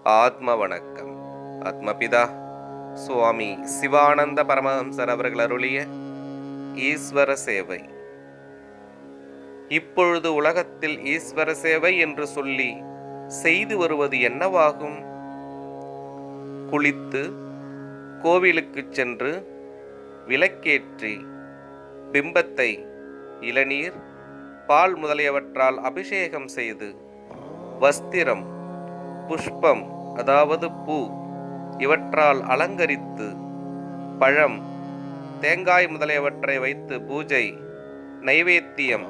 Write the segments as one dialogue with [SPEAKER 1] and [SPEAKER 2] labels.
[SPEAKER 1] ஆத்ம வணக்கம். ஆத்மபிதா சுவாமி சிவானந்த பரமஹம்சர் அவர்கள் அருளிய ஈஸ்வர சேவை. இப்பொழுது உலகத்தில் ஈஸ்வர சேவை என்று சொல்லி செய்து வருவது என்னவாகும்? குளித்து கோவிலுக்கு சென்று விளக்கேற்றி பிம்பத்தை இளநீர் பால் முதலியவற்றால் அபிஷேகம் செய்து வஸ்திரம் புஷ்பம் அதாவது பூ இவற்றால் அலங்கரித்து பழம் தேங்காய் முதலியவற்றை வைத்து பூஜை நைவேத்தியம்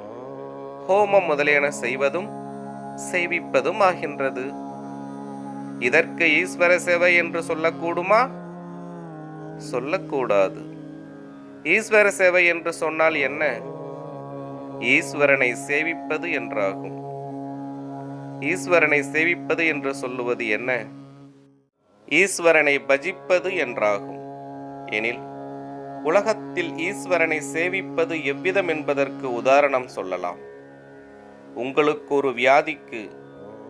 [SPEAKER 1] ஹோமம் முதலியன செய்வதும் செய்விப்பதும் ஆகின்றது. இதற்கு ஈஸ்வர சேவை என்று சொல்லக்கூடுமா? சொல்லக்கூடாது. ஈஸ்வர சேவை என்று சொன்னால் என்ன? ஈஸ்வரனை சேவிப்பது என்றாகும். ஈஸ்வரனை சேவிப்பது என்று சொல்லுவது என்ன? ஈஸ்வரனை பஜிப்பது என்றாகும். எனில் உலகத்தில் ஈஸ்வரனை சேவிப்பது எவ்விதம் என்பதற்கு உதாரணம் சொல்லலாம். உங்களுக்கு ஒரு வியாதிக்கு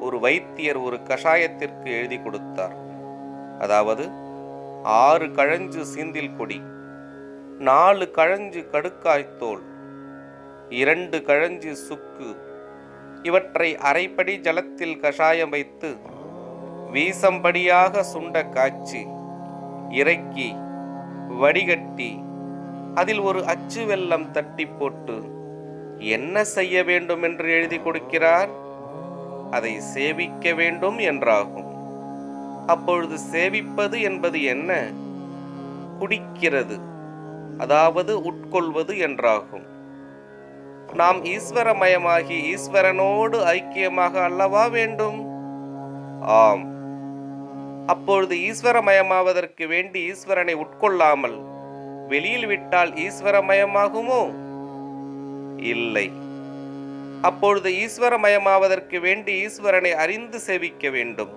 [SPEAKER 1] ஒரு வைத்தியர் ஒரு கஷாயத்திற்கு எழுதி கொடுத்தார். அதாவது 6 கழஞ்சு சீந்தில் கொடி, 4 கழஞ்சு கடுக்காய்த்தோல், 2 கழஞ்சு சுக்கு இவற்றை அரைப்படி ஜலத்தில் கஷாயம் வைத்து வீசம்படியாக சுண்ட காய்ச்சி இறக்கி வடிகட்டி அதில் ஒரு அச்சு வெல்லம் தட்டி போட்டு என்ன செய்ய வேண்டும் என்று எழுதி கொடுக்கிறார்? அதை சேவிக்க வேண்டும் என்றாகும். அப்பொழுது சேவிப்பது என்பது என்ன? குடிக்கிறது, அதாவது உட்கொள்வது என்றாகும். நாம் ஈஸ்வரமயமாகி ஈஸ்வரனோடு ஐக்கியமாக அல்லவா வேண்டும்? ஆம். அப்பொழுது ஈஸ்வரமயமாவதற்கு வேண்டி ஈஸ்வரனை உட்கொள்ளாமல் வெளியில் விட்டால் ஈஸ்வரமயமாகுமோ? இல்லை. அப்பொழுது ஈஸ்வரமயமாவதற்கு வேண்டி ஈஸ்வரனை அறிந்து சேவிக்க வேண்டும்.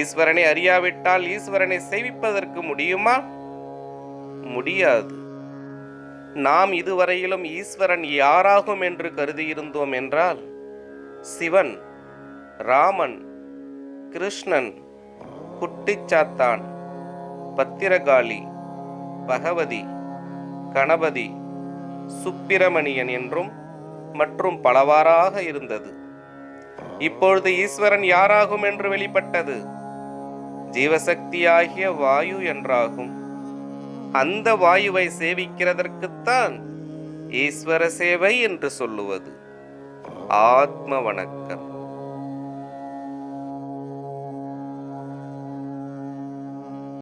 [SPEAKER 1] ஈஸ்வரனை அறியாவிட்டால் ஈஸ்வரனை சேவிப்பதற்கு முடியுமா? முடியாது. நாம் இதுவரையிலும் ஈஸ்வரன் யாராகும் என்று கருதியிருந்தோம் என்றால், சிவன், ராமன், கிருஷ்ணன், குட்டிச்சாத்தான், பத்திரகாளி, பகவதி, கணபதி, சுப்பிரமணியன் என்றும் மற்றும் பலவாறாக இருந்தது. இப்பொழுது ஈஸ்வரன் யாராகும் என்று வெளிப்பட்டது. ஜீவசக்தியாகிய வாயு என்றாகும். அந்த வாயுவை சேவிக்கிறதற்குத்தான் ஈஸ்வர சேவை என்று சொல்லுவது. ஆத்ம வணக்கம்.